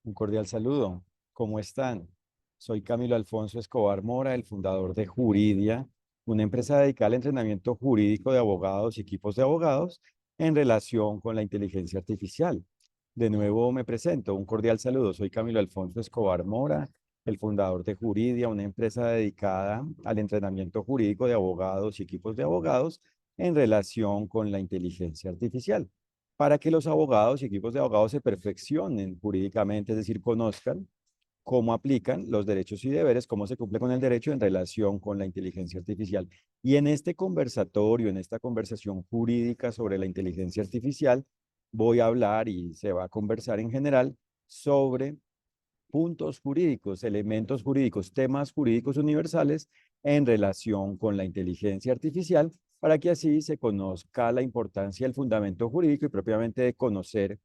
Un cordial saludo. ¿Cómo están? Soy Camilo Alfonso Escobar Mora, el fundador de Juridia, una empresa dedicada al entrenamiento jurídico de abogados y equipos de abogados en relación con la inteligencia artificial. De nuevo me presento. Un cordial saludo. Soy Camilo Alfonso Escobar Mora, el fundador de Juridia, una empresa dedicada al entrenamiento jurídico de abogados y equipos de abogados en relación con la inteligencia artificial para que los abogados y equipos de abogados se perfeccionen jurídicamente, es decir, conozcan cómo aplican los derechos y deberes, cómo se cumple con el derecho en relación con la inteligencia artificial. Y en este conversatorio, en esta conversación jurídica sobre la inteligencia artificial, voy a hablar y se va a conversar en general sobre puntos jurídicos, elementos jurídicos, temas jurídicos universales en relación con la inteligencia artificial, para que así se conozca la importancia del fundamento jurídico y propiamente de conocer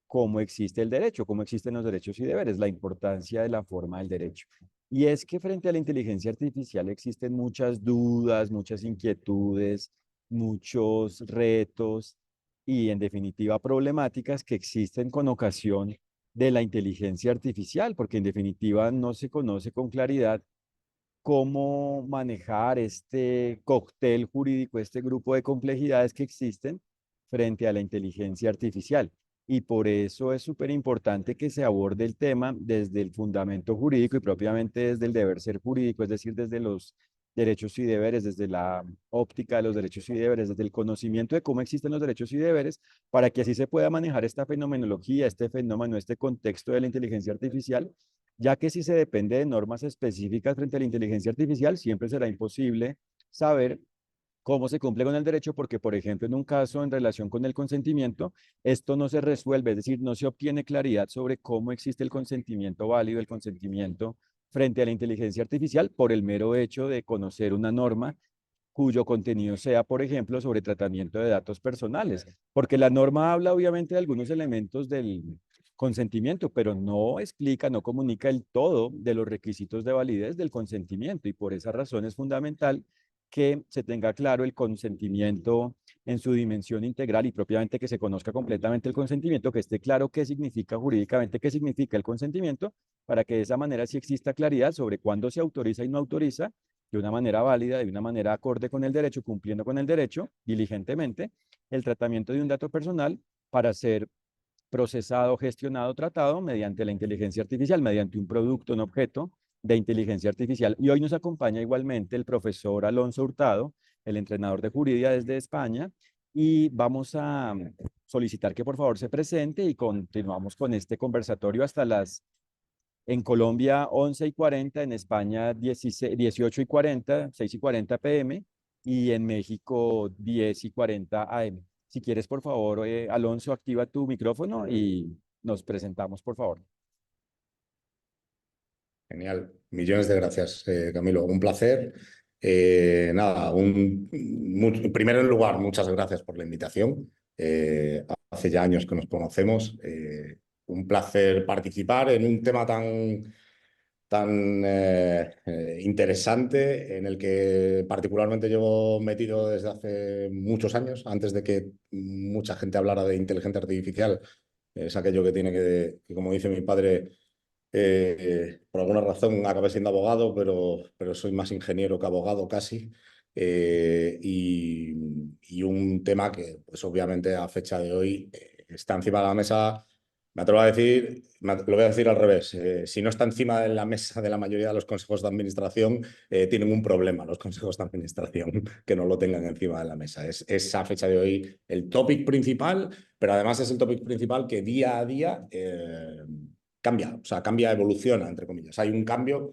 cómo existe el derecho, cómo existen los derechos y deberes, la importancia de la forma del derecho. Y es que frente a la inteligencia artificial existen muchas dudas, muchas inquietudes, muchos retos y en definitiva problemáticas que existen con ocasión de la inteligencia artificial, porque en definitiva no se conoce con claridad cómo manejar este cóctel jurídico, este grupo de complejidades que existen frente a la inteligencia artificial. Y por eso es súper importante que se aborde el tema desde el fundamento jurídico y propiamente desde el deber ser jurídico, es decir, desde los derechos y deberes, desde la óptica de los derechos y deberes, desde el conocimiento de cómo existen los derechos y deberes, para que así se pueda manejar esta fenomenología, este fenómeno, este contexto de la inteligencia artificial, ya que si se depende de normas específicas frente a la inteligencia artificial, siempre será imposible saber cómo se cumple con el derecho, porque, por ejemplo, en un caso en relación con el consentimiento, esto no se resuelve, es decir, no se obtiene claridad sobre cómo existe el consentimiento válido, el consentimiento frente a la inteligencia artificial por el mero hecho de conocer una norma cuyo contenido sea, por ejemplo, sobre tratamiento de datos personales, porque la norma habla obviamente de algunos elementos del consentimiento, pero no explica, no comunica el todo de los requisitos de validez del consentimiento y por esa razón es fundamental que se tenga claro el consentimiento en su dimensión integral y propiamente que se conozca completamente el consentimiento, que esté claro qué significa jurídicamente, qué significa el consentimiento, para que de esa manera sí exista claridad sobre cuándo se autoriza y no autoriza de una manera válida, de una manera acorde con el derecho, cumpliendo con el derecho, diligentemente, el tratamiento de un dato personal para ser procesado, gestionado, tratado mediante la inteligencia artificial, mediante un producto, un objeto de inteligencia artificial. Y hoy nos acompaña igualmente el profesor Alonso Hurtado, el entrenador de Juridia desde España, y vamos a solicitar que por favor se presente y continuamos con este conversatorio hasta las en Colombia 11:40, en España 16, 18:40, 6:40 PM y en México 10:40 AM. Si quieres, por favor, Alonso, activa tu micrófono y nos presentamos, por favor. Genial, millones de gracias, Camilo. Un placer. Nada, primero en lugar, muchas gracias por la invitación. Hace ya años que nos conocemos. Un placer participar en un tema tan interesante en el que particularmente llevo metido desde hace muchos años, antes de que mucha gente hablara de inteligencia artificial. Es aquello que tiene que como dice mi padre, por alguna razón acabé siendo abogado, pero soy más ingeniero que abogado casi. Y un tema que, pues obviamente, a fecha de hoy está encima de la mesa. Me atrevo a decir, lo voy a decir al revés. Si no está encima de la mesa de la mayoría de los consejos de administración, tienen un problema los consejos de administración que no lo tengan encima de la mesa. Es a fecha de hoy el topic principal, pero además es el topic principal que día a día cambia, o sea, cambia, evoluciona, entre comillas. Hay un cambio.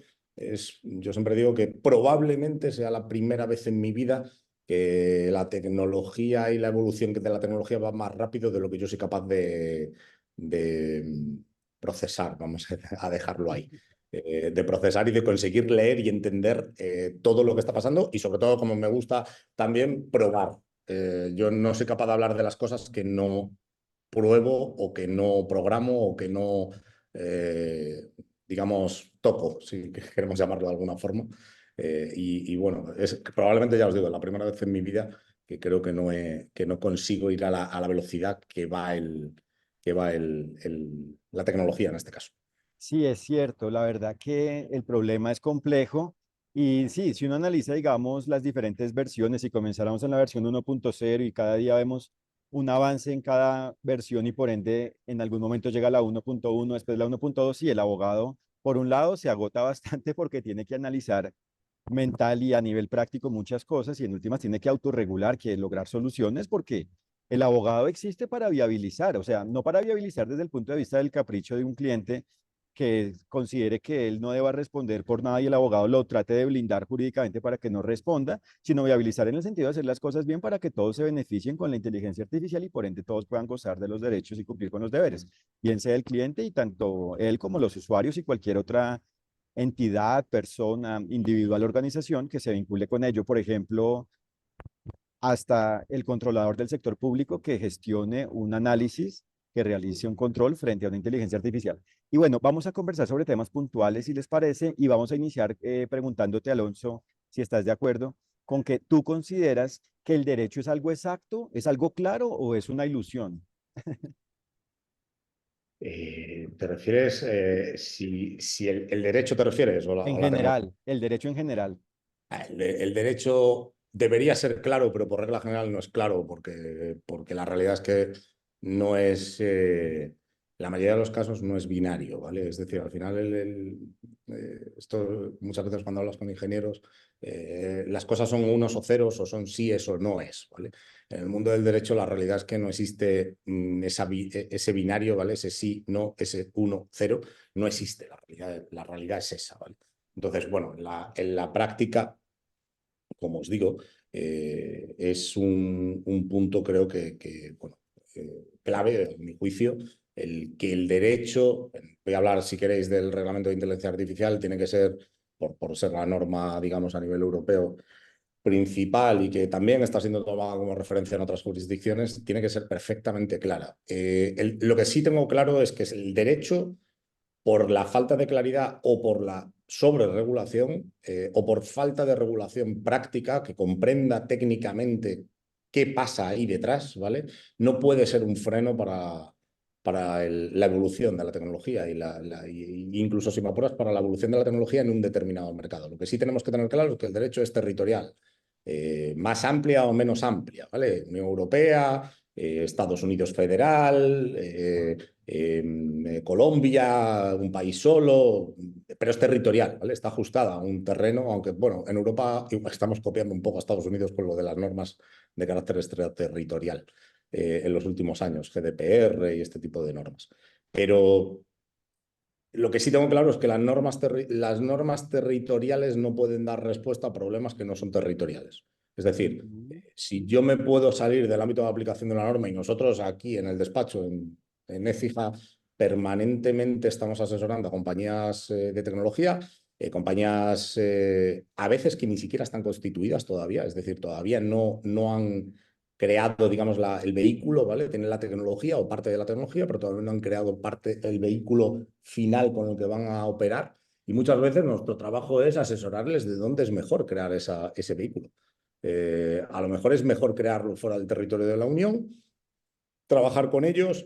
Yo siempre digo que probablemente sea la primera vez en mi vida que la tecnología y la evolución de la tecnología va más rápido de lo que yo soy capaz de procesar, vamos a dejarlo ahí. De procesar y de conseguir leer y entender todo lo que está pasando y sobre todo, como me gusta, también probar. Yo no soy capaz de hablar de las cosas que no pruebo o que no programo o que no, digamos, toco, si queremos llamarlo de alguna forma. Y bueno, probablemente ya os digo, la primera vez en mi vida que creo que no consigo ir a la velocidad que va la tecnología en este caso. Sí, es cierto. La verdad que el problema es complejo. Y sí, si uno analiza, digamos, las diferentes versiones, si comenzáramos en la versión 1.0 y cada día vemos un avance en cada versión y por ende en algún momento llega la 1.1, después la 1.2 y el abogado, por un lado, se agota bastante porque tiene que analizar mental y a nivel práctico muchas cosas y en últimas tiene que autorregular, que lograr soluciones porque el abogado existe para viabilizar, o sea, no para viabilizar desde el punto de vista del capricho de un cliente que considere que él no deba responder por nada y el abogado lo trate de blindar jurídicamente para que no responda, sino viabilizar en el sentido de hacer las cosas bien para que todos se beneficien con la inteligencia artificial y por ende todos puedan gozar de los derechos y cumplir con los deberes, bien sea el cliente y tanto él como los usuarios y cualquier otra entidad, persona, individual, organización que se vincule con ello. Por ejemplo, hasta el controlador del sector público que gestione un análisis, que realice un control frente a una inteligencia artificial. Y bueno, vamos a conversar sobre temas puntuales, si les parece, y vamos a iniciar preguntándote, Alonso, si estás de acuerdo con que tú consideras que el derecho es algo exacto, es algo claro o es una ilusión. ¿Te refieres, si el derecho te refieres En o la tecnología? general, el derecho en general. El derecho debería ser claro, pero por regla general no es claro, porque la realidad es que no es, la mayoría de los casos no es binario, ¿vale? Es decir, al final esto muchas veces cuando hablas con ingenieros, las cosas son unos o ceros o son sí, eso no es, ¿vale? En el mundo del derecho la realidad es que no existe ese binario, ¿vale? Ese sí, no, ese uno, cero, no existe. La realidad es esa, ¿vale? Entonces, bueno, en la práctica, como os digo, es un punto creo bueno, clave, en mi juicio, el que el derecho, voy a hablar si queréis del reglamento de inteligencia artificial, tiene que ser, por ser la norma, digamos, a nivel europeo principal y que también está siendo tomada como referencia en otras jurisdicciones, tiene que ser perfectamente clara. Lo que sí tengo claro es que es el derecho por la falta de claridad o por la sobreregulación o por falta de regulación práctica que comprenda técnicamente qué pasa ahí detrás, ¿vale? No puede ser un freno para la evolución de la tecnología y incluso si me apuras para la evolución de la tecnología en un determinado mercado. Lo que sí tenemos que tener claro es que el derecho es territorial, más amplia o menos amplia, ¿vale? Unión Europea, Estados Unidos federal, Colombia, un país solo, pero es territorial, ¿vale? Está ajustada a un terreno, aunque, bueno, en Europa estamos copiando un poco a Estados Unidos con lo de las normas de carácter extraterritorial en los últimos años, GDPR y este tipo de normas. Pero lo que sí tengo claro es que las normas territoriales no pueden dar respuesta a problemas que no son territoriales. Es decir, Ujú. si yo me puedo salir del ámbito de aplicación de la norma y nosotros aquí en el despacho, en Écija, permanentemente estamos asesorando a compañías de tecnología, compañías a veces que ni siquiera están constituidas todavía, es decir, todavía no han creado, digamos, el vehículo, ¿vale? Tienen la tecnología o parte de la tecnología, pero todavía no han creado el vehículo final con el que van a operar. Y muchas veces nuestro trabajo es asesorarles de dónde es mejor crear ese vehículo. A lo mejor es mejor crearlo fuera del territorio de la Unión, trabajar con ellos,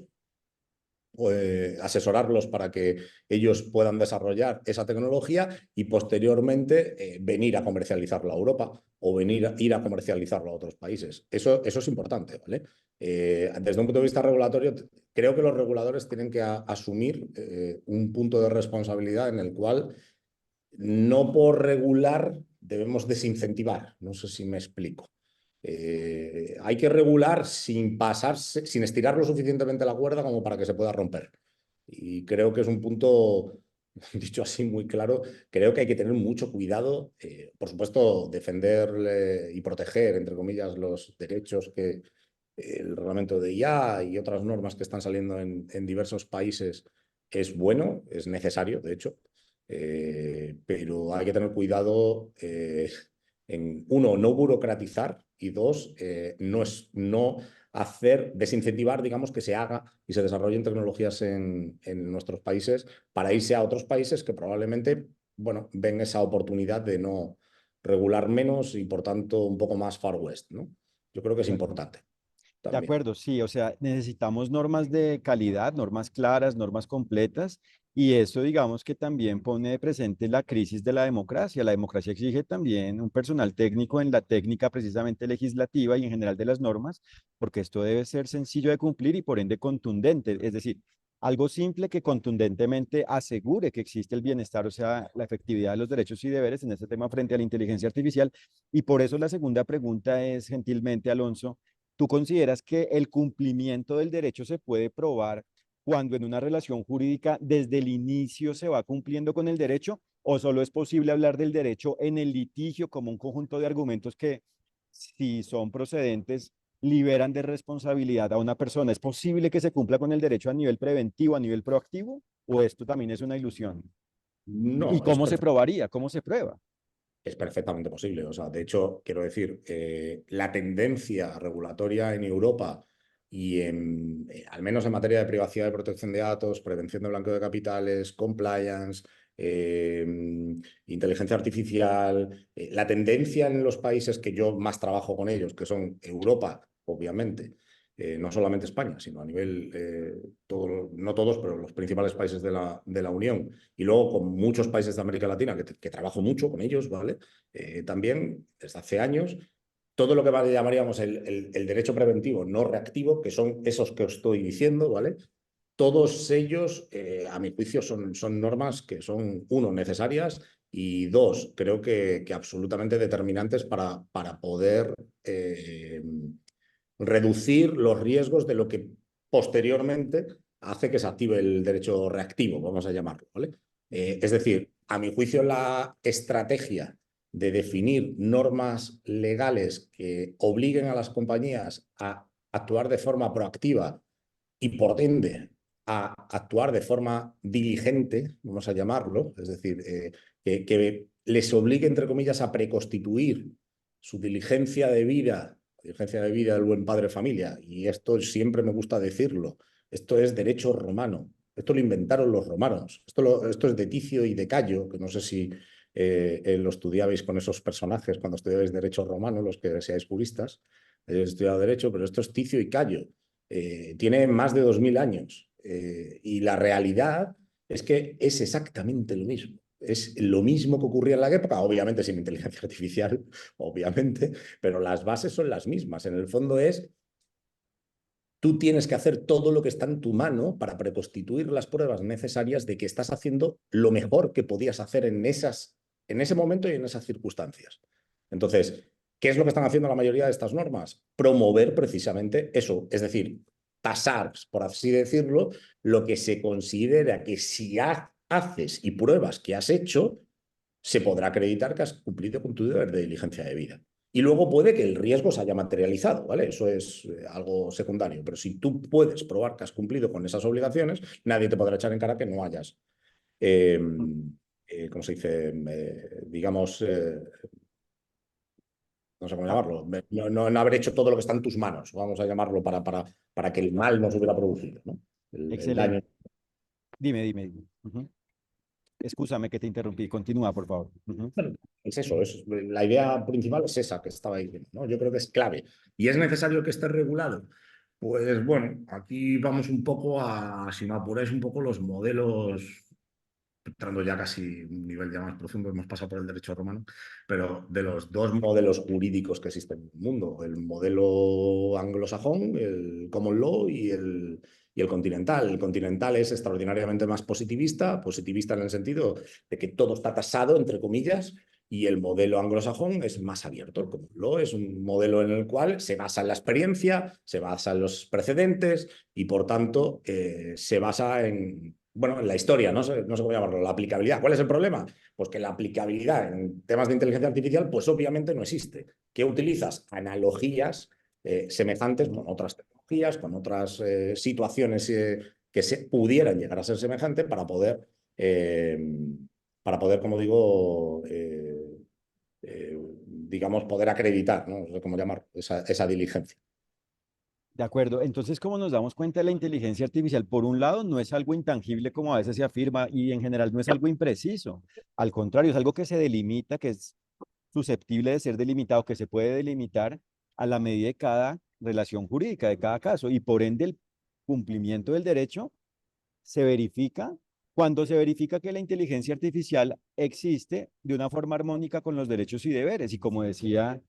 asesorarlos para que ellos puedan desarrollar esa tecnología y posteriormente venir a comercializarlo a Europa o ir a comercializarlo a otros países. Eso es importante, ¿vale? Desde un punto de vista regulatorio, creo que los reguladores tienen que asumir un punto de responsabilidad en el cual no por regular debemos desincentivar. No sé si me explico. Hay que regular sin pasarse, sin estirar lo suficientemente la cuerda como para que se pueda romper. Y creo que es un punto, dicho así muy claro, creo que hay que tener mucho cuidado, por supuesto, defender y proteger, entre comillas, los derechos que el reglamento de IA y otras normas que están saliendo en diversos países es bueno, es necesario, de hecho, pero hay que tener cuidado en, uno, no burocratizar y dos, no hacer, desincentivar, digamos, que se haga y se desarrollen tecnologías en nuestros países para irse a otros países que probablemente, bueno, ven esa oportunidad de no regular menos y por tanto un poco más Far West, ¿no? Yo creo que es De acuerdo. importante De también. acuerdo, sí, o sea, necesitamos normas de calidad, normas claras, normas completas Y eso, digamos que también pone de presente la crisis de la democracia. La democracia exige también un personal técnico en la técnica precisamente legislativa y en general de las normas, porque esto debe ser sencillo de cumplir y por ende contundente. Es decir, algo simple que contundentemente asegure que existe el bienestar, o sea, la efectividad de los derechos y deberes en este tema frente a la inteligencia artificial. Y por eso la segunda pregunta es, gentilmente, Alonso, ¿tú consideras que el cumplimiento del derecho se puede probar cuando en una relación jurídica desde el inicio se va cumpliendo con el derecho o solo es posible hablar del derecho en el litigio como un conjunto de argumentos que, si son procedentes, liberan de responsabilidad a una persona? ¿Es posible que se cumpla con el derecho a nivel preventivo, a nivel proactivo, o esto también es una ilusión? ¿Y No, cómo se probaría? ¿Cómo se prueba? es perfectamente posible. O sea, de hecho, quiero decir, la tendencia regulatoria en Europa y al menos en materia de privacidad y protección de datos, prevención de blanqueo de capitales, compliance, eh, inteligencia artificial, la tendencia en los países que yo más trabajo con ellos, que son Europa, obviamente, no solamente España, sino a nivel, no todos, pero los principales países de la Unión, y luego con muchos países de América Latina, que trabajo mucho con ellos, ¿vale? También desde hace años, todo lo que llamaríamos el derecho preventivo no reactivo, que son esos que os estoy diciendo, ¿vale? Todos ellos, a mi juicio, son normas que son, uno, necesarias y dos, creo que absolutamente determinantes para poder reducir los riesgos de lo que posteriormente hace que se active el derecho reactivo, vamos a llamarlo, ¿vale? Es decir, a mi juicio, la estrategia de definir normas legales que obliguen a las compañías a actuar de forma proactiva y por ende a actuar de forma diligente, vamos a llamarlo, es decir, que les obligue, entre comillas, a preconstituir su diligencia de vida del buen padre de familia, y esto siempre me gusta decirlo, esto es derecho romano, esto lo inventaron los romanos, esto es de Ticio y de Cayo, que no sé si lo estudiabais con esos personajes cuando estudiabais derecho romano, los que seáis juristas, hayáis estudiado derecho, pero esto es Ticio y Cayo. Tiene más de 2000 años, y la realidad es que es exactamente lo mismo. Es lo mismo que ocurría en la época, obviamente sin inteligencia artificial, obviamente, pero las bases son las mismas. En el fondo es, tú tienes que hacer todo lo que está en tu mano para preconstituir las pruebas necesarias de que estás haciendo lo mejor que podías hacer en ese momento y en esas circunstancias. Entonces, ¿qué es lo que están haciendo la mayoría de estas normas? Promover precisamente eso, es decir, pasar, por así decirlo, lo que se considera que si haces y pruebas que has hecho, se podrá acreditar que has cumplido con tu deber de diligencia de vida. Y luego puede que el riesgo se haya materializado, ¿vale? Eso es algo secundario. Pero si tú puedes probar que has cumplido con esas obligaciones, nadie te podrá echar en cara que no hayas, eh, ¿cómo se dice? Digamos, no sé cómo Ah, llamarlo, no haber hecho todo lo que está en tus manos, vamos a llamarlo, para que el mal no se hubiera producido, ¿no? El daño. excelente. Dime. Ujú. Excúsame que te interrumpí. Continúa, por favor. Ujú. Bueno, es eso, la idea principal es esa que estaba diciendo, ¿no? Yo creo que es clave. ¿Y es necesario que esté regulado? Pues bueno, aquí vamos un poco si me apuráis, un poco los modelos, entrando ya casi un nivel ya más profundo, hemos pasado por el derecho romano, pero de los dos modelos jurídicos que existen en el mundo, el modelo anglosajón, el common law y el continental. El continental es extraordinariamente más positivista, positivista en el sentido de que todo está tasado, entre comillas, y el modelo anglosajón es más abierto. El common law es un modelo en el cual se basa en la experiencia, se basa en los precedentes y, por tanto, se basa en la historia, no sé cómo llamarlo, la aplicabilidad. ¿Cuál es el problema? Pues que la aplicabilidad en temas de inteligencia artificial, pues obviamente no existe. ¿Qué utilizas? Analogías semejantes con otras tecnologías, con otras situaciones que se pudieran llegar a ser semejantes como digo, digamos, poder acreditar, ¿no? No sé cómo llamar esa diligencia. De acuerdo. Entonces, como nos damos cuenta, la inteligencia artificial, por un lado, no es algo intangible como a veces se afirma y en general no es algo impreciso. Al contrario, es algo que se delimita, que es susceptible de ser delimitado, que se puede delimitar a la medida de cada relación jurídica, de cada caso. Y por ende, el cumplimiento del derecho se verifica Cuando se verifica que la inteligencia artificial existe de una forma armónica con los derechos y deberes. Y como decía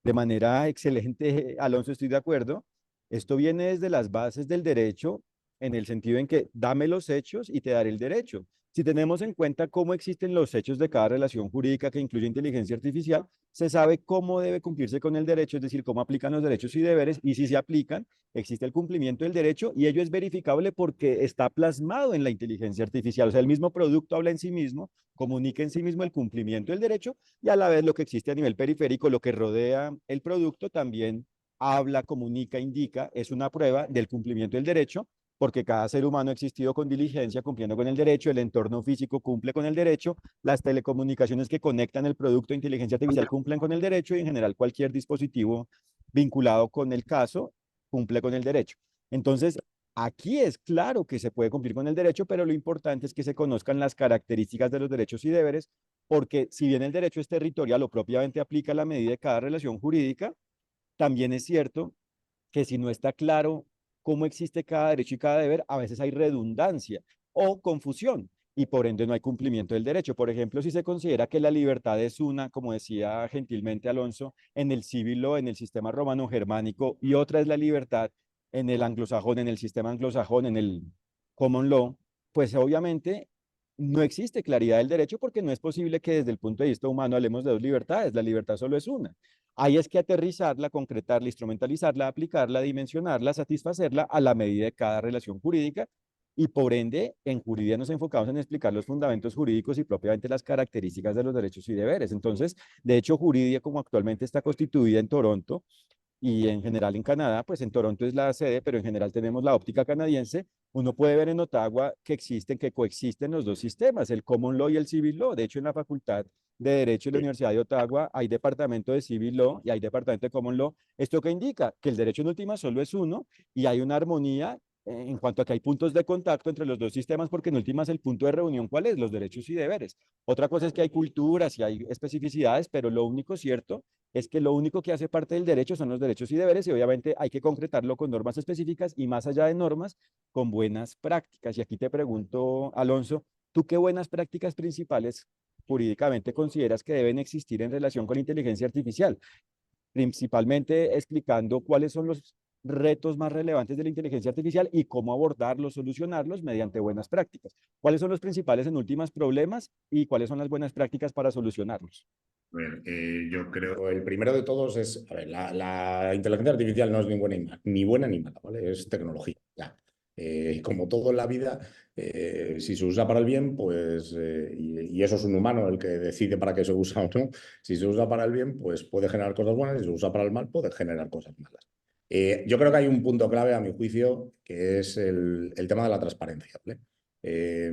de manera excelente, Alonso, estoy de acuerdo, esto viene desde las bases del derecho en el sentido en que dame los hechos y te daré el derecho. Si tenemos en cuenta cómo existen los hechos de cada relación jurídica que incluye inteligencia artificial, se sabe cómo debe cumplirse con el derecho, es decir, cómo aplican los derechos y deberes, y si se aplican, existe el cumplimiento del derecho y ello es verificable porque está plasmado en la inteligencia artificial. O sea, el mismo producto habla en sí mismo, comunica en sí mismo el cumplimiento del derecho y a la vez lo que existe a nivel periférico, lo que rodea el producto, también habla, comunica, indica, es una prueba del cumplimiento del derecho porque cada ser humano ha existido con diligencia, cumpliendo con el derecho, el entorno físico cumple con el derecho, las telecomunicaciones que conectan el producto de inteligencia artificial cumplen con el derecho y en general cualquier dispositivo vinculado con el caso cumple con el derecho. Entonces, aquí es claro que se puede cumplir con el derecho, pero lo importante es que se conozcan las características de los derechos y deberes, porque si bien el derecho es territorial o propiamente aplica la medida de cada relación jurídica, también es cierto que si no está claro cómo existe cada derecho y cada deber, a veces hay redundancia o confusión y por ende no hay cumplimiento del derecho. Por ejemplo, si se considera que la libertad es una, como decía gentilmente Alonso, en el civil law, en el sistema romano germánico, y otra es la libertad en el anglosajón, en el sistema anglosajón, en el common law, pues obviamente no existe claridad del derecho porque no es posible que desde el punto de vista humano hablemos de dos libertades, la libertad solo es una. Ahí es que aterrizarla, concretarla, instrumentalizarla, aplicarla, dimensionarla, satisfacerla a la medida de cada relación jurídica y por ende en jurídica nos enfocamos en explicar los fundamentos jurídicos y propiamente las características de los derechos y deberes. Entonces, de hecho, jurídica como actualmente está constituida en Toronto, y en general en Canadá, pues en Toronto es la sede, pero en general tenemos la óptica canadiense. Uno puede ver en Ottawa que existen, que coexisten los dos sistemas, el Common Law y el Civil Law. De hecho, en la Facultad de Derecho de la Universidad de Ottawa hay departamento de Civil Law y hay departamento de Common Law. ¿Esto que indica? Que el derecho en última solo es uno y hay una armonía en cuanto a que hay puntos de contacto entre los dos sistemas, porque en últimas el punto de reunión, ¿cuál es? Los derechos y deberes. Otra cosa es que hay culturas y hay especificidades, pero lo único cierto es que lo único que hace parte del derecho son los derechos y deberes y obviamente hay que concretarlo con normas específicas y más allá de normas, con buenas prácticas. Y aquí te pregunto, Alonso, ¿tú qué buenas prácticas principales jurídicamente consideras que deben existir en relación con la inteligencia artificial? Principalmente explicando cuáles son los retos más relevantes de la inteligencia artificial y cómo abordarlos, solucionarlos mediante buenas prácticas. ¿Cuáles son los principales en últimas problemas y cuáles son las buenas prácticas para solucionarlos? A ver, yo creo el primero de todos es, a ver, la inteligencia artificial no es ni buena ni buena ni mala, ¿vale? Es tecnología, ya. Como todo en la vida, si se usa para el bien, pues, y eso es un humano el que decide para qué se usa o no, si se usa para el bien, pues puede generar cosas buenas, si se usa para el mal, puede generar cosas malas. Yo creo que hay un punto clave, a mi juicio, que es el tema de la transparencia, ¿vale? Eh,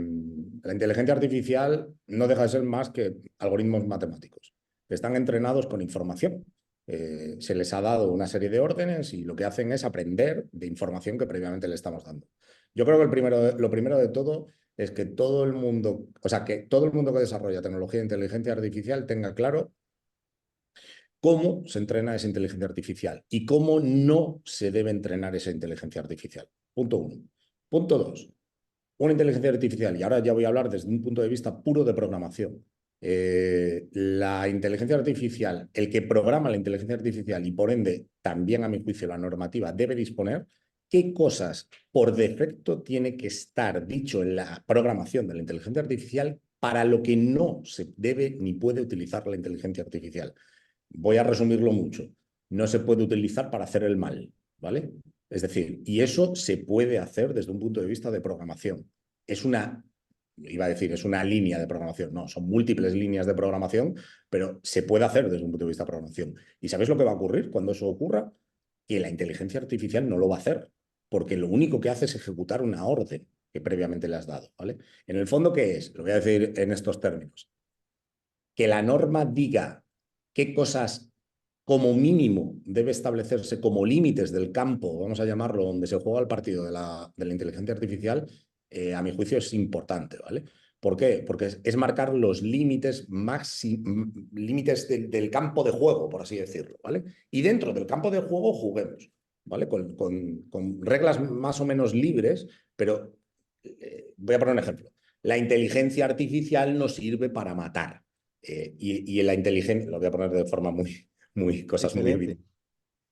la inteligencia artificial no deja de ser más que algoritmos matemáticos que están entrenados con información. Se les ha dado una serie de órdenes y lo que hacen es aprender de información que previamente le estamos dando. Yo creo que lo primero de todo es que todo el mundo, o sea, que todo el mundo que desarrolla tecnología de inteligencia artificial tenga claro cómo se entrena esa inteligencia artificial y cómo no se debe entrenar esa inteligencia artificial. Punto uno. Punto dos. Una inteligencia artificial, y ahora ya voy a hablar desde un punto de vista puro de programación. La inteligencia artificial, el que programa la inteligencia artificial y por ende también a mi juicio la normativa debe disponer qué cosas por defecto tiene que estar dicho en la programación de la inteligencia artificial para lo que no se debe ni puede utilizar la inteligencia artificial. Voy a resumirlo mucho. No se puede utilizar para hacer el mal, ¿vale? Es decir, y eso se puede hacer desde un punto de vista de programación. Es una, iba a decir, es una línea de programación. No, son múltiples líneas de programación, pero se puede hacer desde un punto de vista de programación. ¿Y sabéis lo que va a ocurrir cuando eso ocurra? Que la inteligencia artificial no lo va a hacer, porque lo único que hace es ejecutar una orden que previamente le has dado, ¿vale? En el fondo, ¿qué es? Lo voy a decir en estos términos. Que la norma diga qué cosas como mínimo debe establecerse como límites del campo, vamos a llamarlo, donde se juega el partido de la inteligencia artificial, a mi juicio es importante, ¿vale? ¿Por qué? Porque es marcar los límites límites del campo de juego, por así decirlo, ¿vale? Y dentro del campo de juego juguemos, ¿vale? Con reglas más o menos libres, pero voy a poner un ejemplo. la inteligencia artificial no sirve para matar. Y en la inteligencia, lo voy a poner de forma cosas muy Excelente. evidentes.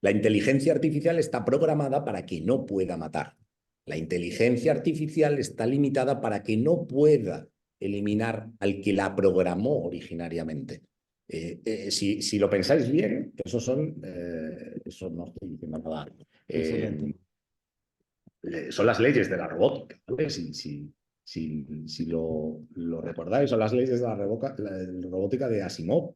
La inteligencia artificial está programada para que no pueda matar. La inteligencia artificial está limitada para que no pueda eliminar al que la programó originariamente. Si lo pensáis bien, eso no estoy diciendo nada. Excelente. Son las leyes de la robótica, ¿vale? Si lo recordáis, son las leyes de la robótica de Asimov.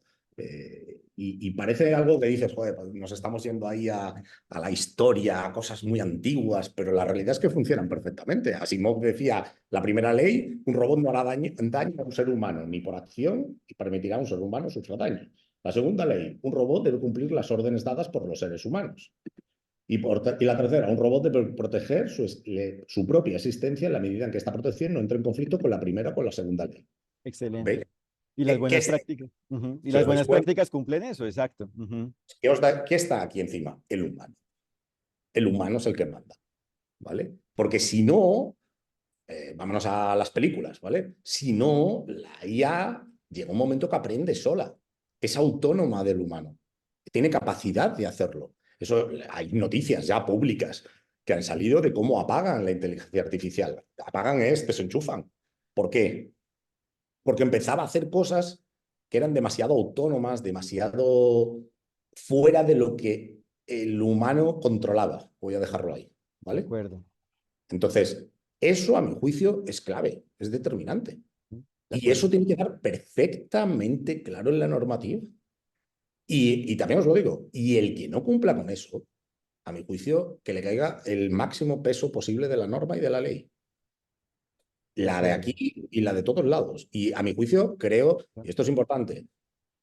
Y parece algo que dices, joder, pues nos estamos yendo ahí a la historia, a cosas muy antiguas, pero la realidad es que funcionan perfectamente. Asimov decía, la primera ley, un robot no hará daño a un ser humano, ni por acción, y permitirá a un ser humano sufrir daño. La segunda ley, un robot debe cumplir las órdenes dadas por los seres humanos. Y la tercera, un robot debe proteger su propia existencia en la medida en que esta protección no entre en conflicto con la primera o con la segunda ley. Excelente. ¿Veis? Y las ¿Qué buenas es? prácticas. Ujú. Y Si las os dais buenas cuenta, prácticas cumplen eso, exacto. Ujú. ¿qué está aquí encima? El humano. El humano es el que manda, ¿vale? Porque si no, vámonos a las películas, ¿vale? Si no, la IA llega un momento que aprende sola. Es autónoma del humano. Tiene capacidad de hacerlo. Eso, hay noticias ya públicas que han salido de cómo apagan la inteligencia artificial. Apagan desenchufan. ¿Por qué? Porque empezaba a hacer cosas que eran demasiado autónomas, demasiado fuera de lo que el humano controlaba. Voy a dejarlo ahí, De ¿vale? acuerdo. Entonces, eso a mi juicio es clave, es determinante. Ujú. De Y eso acuerdo. tiene que quedar perfectamente claro en la normativa. Y también os lo digo, y el que no cumpla con eso, a mi juicio, que le caiga el máximo peso posible de la norma y de la ley. De La de acuerdo. aquí y la de todos lados. Y a mi juicio, creo, y esto es importante,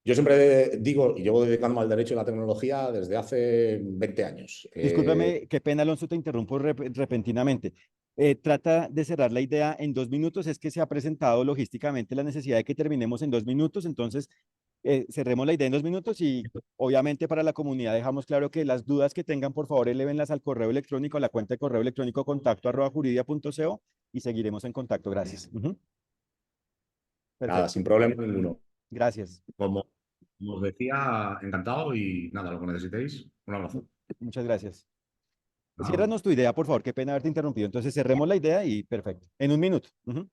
yo siempre digo, y llevo dedicándome al derecho y la tecnología desde hace 20 años. Discúlpame, qué pena, Alonso, te interrumpo repentinamente. Trata de cerrar la idea en 2 minutos. Es que se ha presentado logísticamente la necesidad de que terminemos en 2 minutos. Entonces, cerremos la idea en 2 minutos y obviamente para la comunidad dejamos claro que las dudas que tengan, por favor, elévenlas al correo electrónico, a la cuenta de correo electrónico contacto@juridia.co y seguiremos en contacto. Gracias. Ujú. Nada, Perfecto. sin problema ninguno. Gracias. Como os decía, encantado y nada, lo que necesitéis, un abrazo. Muchas gracias. Nada. Ciérranos tu idea, por favor. Qué pena haberte interrumpido. Entonces, cerremos la idea y perfecto. En 1 minuto. Ujú.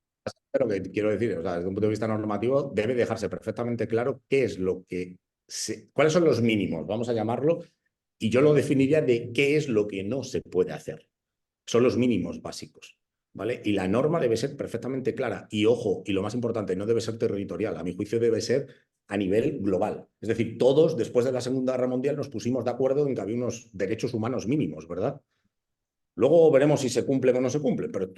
Pero que quiero decir, o sea, desde un punto de vista normativo, debe dejarse perfectamente claro qué es cuáles son los mínimos, vamos a llamarlo, y yo lo definiría de qué es lo que no se puede hacer. Son los mínimos básicos, ¿vale? Y la norma debe ser perfectamente clara. Y ojo, y lo más importante, no debe ser territorial. A mi juicio debe ser a nivel global. Es decir, todos después de la Segunda Guerra Mundial nos pusimos de acuerdo en que había unos derechos humanos mínimos, ¿verdad? Luego veremos si se cumple o no se cumple, pero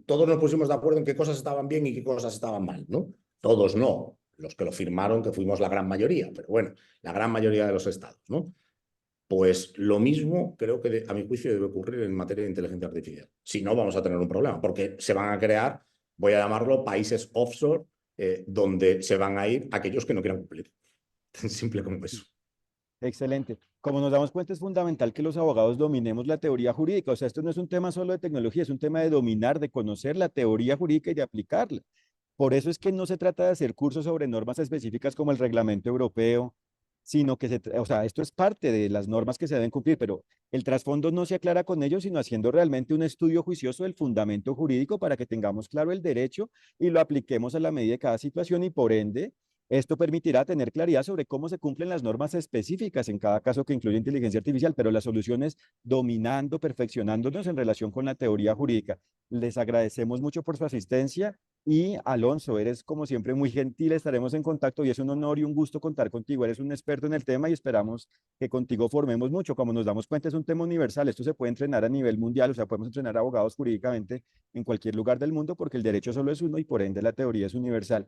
todos nos pusimos de acuerdo en qué cosas estaban bien y qué cosas estaban mal, ¿no? Todos no, los que lo firmaron, que fuimos la gran mayoría, pero bueno, la gran mayoría de los estados, ¿no? Pues lo mismo creo que a mi juicio debe ocurrir en materia de inteligencia artificial. Si no, vamos a tener un problema, porque se van a crear, voy a llamarlo, países offshore, donde se van a ir aquellos que no quieran cumplir. Tan simple como eso. Excelente. Como nos damos cuenta, es fundamental que los abogados dominemos la teoría jurídica. O sea, esto no es un tema solo de tecnología, es un tema de dominar, de conocer la teoría jurídica y de aplicarla. Por eso es que no se trata de hacer cursos sobre normas específicas como el reglamento europeo, sino que o sea, esto es parte de las normas que se deben cumplir, pero el trasfondo no se aclara con ello, sino haciendo realmente un estudio juicioso del fundamento jurídico para que tengamos claro el derecho y lo apliquemos a la medida de cada situación y por ende esto permitirá tener claridad sobre cómo se cumplen las normas específicas en cada caso que incluye inteligencia artificial, pero la solución es dominando, perfeccionándonos en relación con la teoría jurídica. Les agradecemos mucho por su asistencia y Alonso, eres como siempre muy gentil, estaremos en contacto y es un honor y un gusto contar contigo. Eres un experto en el tema y esperamos que contigo formemos mucho. Como nos damos cuenta, es un tema universal. Esto se puede entrenar a nivel mundial, o sea, podemos entrenar abogados jurídicamente en cualquier lugar del mundo porque el derecho solo es uno y por ende la teoría es universal.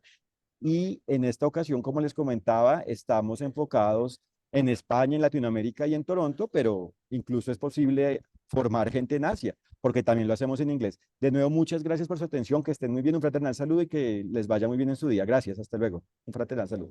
Y en esta ocasión, como les comentaba, estamos enfocados en España, en Latinoamérica y en Toronto, pero incluso es posible formar gente en Asia, porque también lo hacemos en inglés. De nuevo, muchas gracias por su atención, que estén muy bien, un fraternal saludo y que les vaya muy bien en su día. Gracias, hasta luego. Un fraternal saludo.